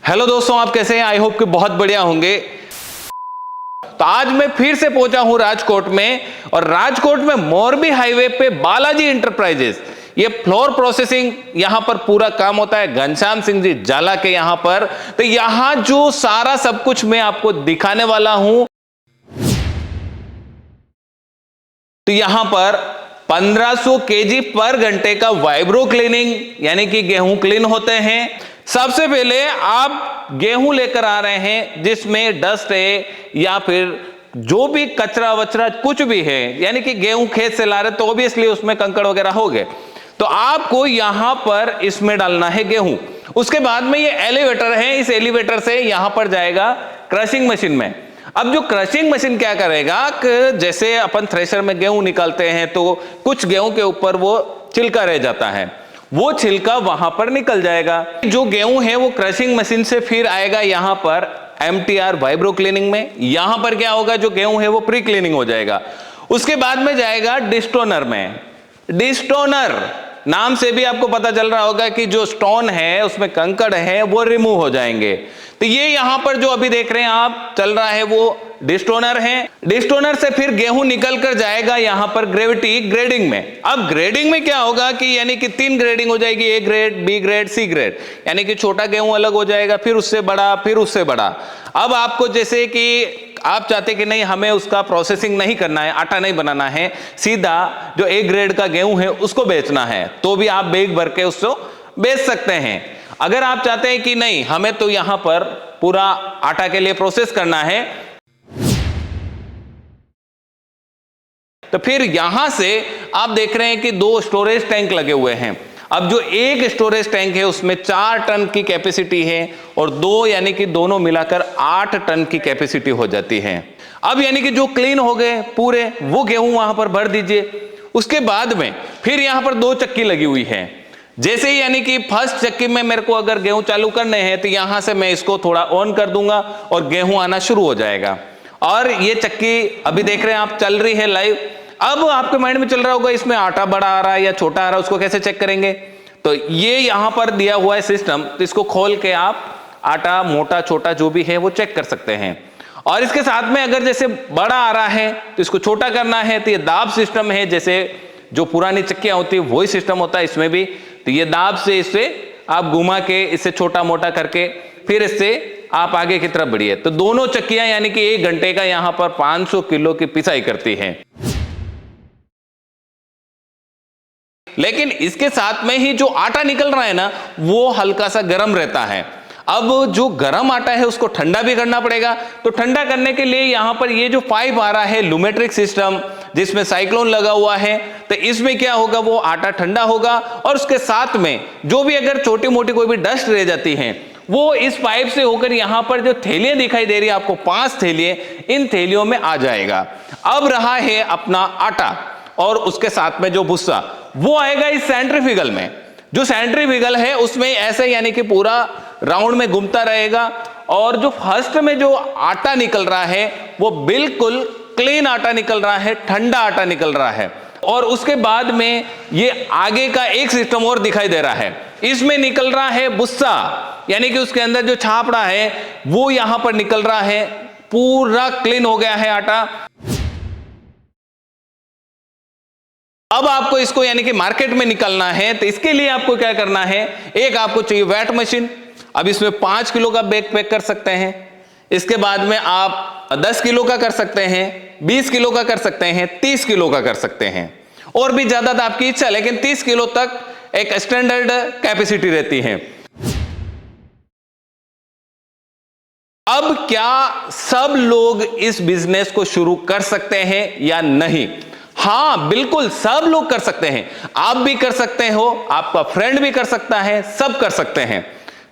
Hello दोस्तों, आप कैसे हैं? आई होप कि बहुत बढ़िया होंगे। तो आज मैं फिर से पहुंचा हूं राजकोट में, और राजकोट में मोरबी हाईवे पे बालाजी इंटरप्राइजेस, ये फ्लोर प्रोसेसिंग यहां पर पूरा काम होता है घनश्याम सिंह जी जाला के यहां पर। तो यहां जो सारा सब कुछ मैं आपको दिखाने वाला हूं। तो यहां पर 1500 केजी पर घंटे का वाइब्रो क्लीनिंग यानी कि गेहूं क्लीन होते हैं। सबसे पहले आप गेहूं लेकर आ रहे हैं जिसमें डस्ट है या फिर जो भी कचरा वचरा कुछ भी है, यानी कि गेहूं खेत से ला रहे तो ऑब्वियसली उसमें कंकड़ वगैरह हो गए, तो आपको यहां पर इसमें डालना है गेहूं। उसके बाद में ये एलिवेटर है, इस एलिवेटर से यहां पर जाएगा क्रशिंग मशीन में। अब जो क्रशिंग मशीन क्या करेगा कि जैसे अपन थ्रेशर में गेहूं निकालते हैं तो कुछ गेहूं के ऊपर वो छिलका रह जाता है, वो छिलका वहां पर निकल जाएगा। जो गेहूं है वो क्रशिंग मशीन से फिर आएगा यहां पर एमटीआर वाइब्रो क्लीनिंग में। यहां पर क्या होगा, जो गेहूं है वो प्री क्लीनिंग हो जाएगा। उसके बाद में जाएगा डिस्टोनर में। डिस्टोनर नाम से भी आपको पता चल रहा होगा कि जो स्टोन है उसमें कंकड़ है वो रिमूव हो जाएंगे। तो ये यहां पर जो अभी देख रहे हैं आप चल रहा है वो डिस्टोनर है। डिस्टोनर से फिर गेहूं निकल कर जाएगा यहां पर ग्रेविटी ग्रेडिंग में। अब ग्रेडिंग में क्या होगा कि यानी कि 3 ग्रेडिंग हो जाएगी, A grade, B grade, C grade, यानी कि छोटा गेहूं अलग हो जाएगा, फिर उससे बड़ा, फिर उससे बड़ा। अब आपको जैसे कि आप चाहते कि नहीं हमें उसका प्रोसेसिंग नहीं करना है, आटा नहीं बनाना है, सीधा जो ए ग्रेड का गेहूं है उसको बेचना है, तो भी आप बैग भर के उसको बेच सकते हैं। अगर आप चाहते हैं कि नहीं हमें तो यहां पर पूरा आटा के लिए प्रोसेस करना है, तो फिर यहां से आप देख रहे हैं कि 2 स्टोरेज टैंक लगे हुए हैं। अब जो एक स्टोरेज टैंक है उसमें 4 टन की कैपेसिटी है और 2 यानी कि दोनों मिलाकर 8 टन की कैपेसिटी हो जाती है। अब यानी कि जो क्लीन हो गए पूरे, वो गेहूं वहां पर भर दीजिए। उसके बाद में फिर यहां पर 2 चक्की लगी हुई है। जैसे ही यानी कि फर्स्ट चक्की में मेरे को अगर गेहूं चालू करने हैं तो यहां से मैं इसको थोड़ा ऑन कर दूंगा और गेहूं आना शुरू हो जाएगा। और ये चक्की अभी देख रहे हैं आप चल रही है लाइव। अब आपके माइंड में चल रहा होगा इसमें आटा बड़ा आ रहा है या छोटा आ रहा है, उसको कैसे चेक करेंगे? तो ये यहां पर दिया हुआ है सिस्टम, तो इसको खोल के आप आटा मोटा छोटा जो भी है वो चेक कर सकते हैं। और इसके साथ में अगर जैसे बड़ा आ रहा है तो इसको छोटा करना है, तो ये दाब सिस्टम है, जैसे जो पुरानी चक्कियां होती है वही सिस्टम होता है इसमें भी। तो ये दाब से इससे आप घुमा के इससे छोटा मोटा करके फिर इससे आप आगे की तरफ बढ़िए। तो दोनों चक्कियां यानी कि 1 घंटे का यहां पर 500 किलो की पिसाई करती हैं। लेकिन इसके साथ में ही जो आटा निकल रहा है ना वो हल्का सा गर्म रहता है। अब जो गर्म आटा है उसको ठंडा भी करना पड़ेगा, तो ठंडा करने के लिए यहां पर ये जो पाइप आ रहा है लूमेट्रिक सिस्टम जिसमें साइक्लोन लगा हुआ है, तो इसमें क्या होगा, वो आटा ठंडा होगा और उसके साथ में जो भी अगर छोटी मोटी कोई भी डस्ट रह जाती है वो इस पाइप से होकर यहां पर जो थैलियां दिखाई दे रही है आपको 5 थैलियां, इन थैलियों में आ जाएगा। अब रहा है अपना आटा और उसके साथ में जो भुस्सा वो आएगा इस सेंट्रीफ्यूगल में। जो सेंट्रीफ्यूगल है उसमें ऐसे यानी कि पूरा राउंड में घूमता रहेगा, और जो फर्स्ट में जो आटा निकल रहा है वो बिल्कुल क्लीन आटा निकल रहा है, ठंडा आटा निकल रहा है। और उसके बाद में ये आगे का एक सिस्टम और दिखाई दे रहा है, इसमें निकल रहा है भुस्सा, यानी कि उसके अंदर जो छापड़ा है वो यहां पर निकल रहा है, पूरा क्लीन हो गया है आटा। अब आपको इसको यानी कि मार्केट में निकालना है, तो इसके लिए आपको क्या करना है, एक आपको चाहिए वेट मशीन। अब इसमें 5 किलो का बैग पैक कर सकते हैं। इसके बाद में आप 10 किलो का कर सकते हैं, 20 किलो का कर सकते हैं, 30 किलो का कर सकते हैं, और भी ज्यादा तो आपकी इच्छा, लेकिन 30 किलो तक एक स्टैंडर्ड कैपेसिटी रहती है। अब क्या सब लोग इस बिजनेस को शुरू कर सकते हैं या नहीं? हाँ बिल्कुल, सब लोग कर सकते हैं। आप भी कर सकते हो, आपका फ्रेंड भी कर सकता है, सब कर सकते हैं।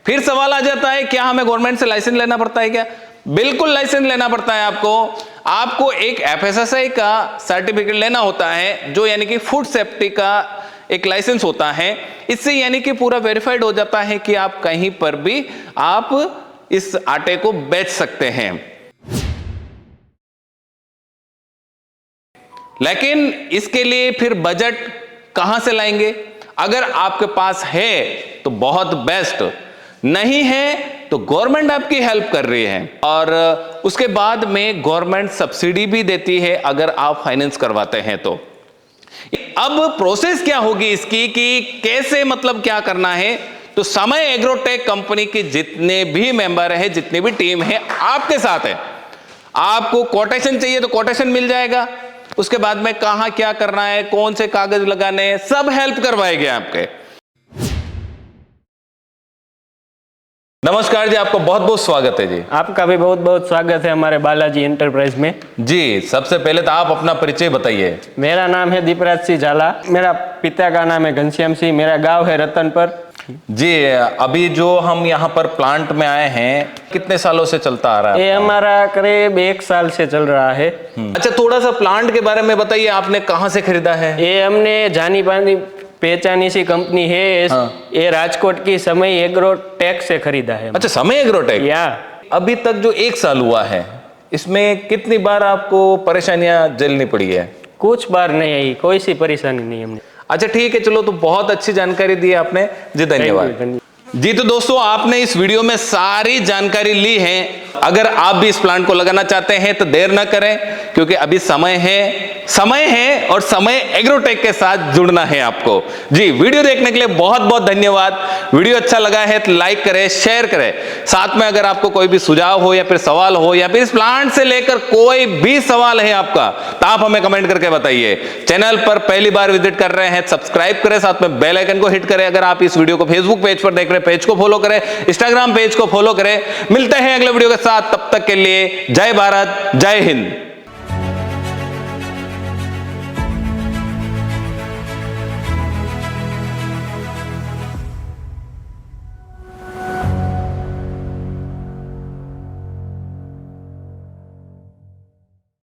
फिर सवाल आ जाता है क्या हमें गवर्नमेंट से लाइसेंस लेना पड़ता है क्या? बिल्कुल लाइसेंस लेना पड़ता है आपको एक एफएसएसआई का सर्टिफिकेट लेना होता है, जो यानी कि फूड सेफ्टी का एक लाइसेंस होता है। इससे यानी कि पूरा वेरीफाइड हो जाता है कि आप कहीं पर भी आप इस आटे को बेच सकते हैं। लेकिन इसके लिए फिर बजट कहां से लाएंगे? अगर आपके पास है तो बहुत बेस्ट, नहीं है तो गवर्नमेंट आपकी हेल्प कर रही है, और उसके बाद में गवर्नमेंट सब्सिडी भी देती है अगर आप फाइनेंस करवाते हैं तो। अब प्रोसेस क्या होगी इसकी कि कैसे, मतलब क्या करना है, तो समय एग्रोटेक कंपनी के जितने भी मेंबर हैं, जितनी भी टीम है, आपके साथ है। आपको कोटेशन चाहिए तो कोटेशन मिल जाएगा, उसके बाद में कहां क्या करना है, कौन से कागज लगाने हैं, सब हेल्प करवाएंगे आपके। नमस्कार जी, आपका बहुत बहुत स्वागत है जी। आपका भी बहुत बहुत स्वागत है हमारे बालाजी एंटरप्राइज में जी। सबसे पहले तो आप अपना परिचय बताइए। मेरा नाम है दीपराज सिंह झाला, मेरा पिता का नाम है घनश्याम सिंह, मेरा गांव है रतनपुर जी। अभी जो हम यहाँ पर प्लांट में आए हैं, कितने सालों से चलता आ रहा है? ये हमारा करीब 1 साल से चल रहा है। अच्छा, थोड़ा सा प्लांट के बारे में बताइए, आपने कहाँ से खरीदा है? ये हमने जानी पानी पहचानी सी कंपनी है। ये राजकोट की समय एग्रोटेक से खरीदा है। अच्छा, समय एग्रोटेक। या अभी तक जो 1 साल हुआ है, इसमें कितनी बार आपको परेशानियां झेलनी पड़ी है? कुछ बार नहीं आई, कोई सी परेशानी नहीं हमने। अच्छा ठीक है, चलो, तो बहुत अच्छी जानकारी दी आपने जी, धन्यवाद जी। तो दोस्तों, आपने इस वीडियो में सारी जानकारी ली है। अगर आप भी इस प्लांट को लगाना चाहते हैं तो देर ना करें, क्योंकि अभी समय है और समय एग्रोटेक के साथ जुड़ना है आपको जी। वीडियो देखने के लिए बहुत बहुत धन्यवाद। वीडियो अच्छा लगा है तो लाइक करें, शेयर करें। साथ में अगर आपको कोई भी सुझाव हो या फिर सवाल हो, या फिर इस प्लांट से लेकर कोई भी सवाल है आपका, तो आप हमें कमेंट करके बताइए। चैनल पर पहली बार विजिट कर रहे हैं, सब्सक्राइब करें, साथ में बेल आइकन को हिट करें। अगर आप इस वीडियो को फेसबुक पेज पर देख रहे हैं, पेज को फॉलो करें, इंस्टाग्राम पेज को फॉलो करें। मिलते हैं अगले वीडियो के साथ, तब तक के लिए जय भारत, जय हिंद।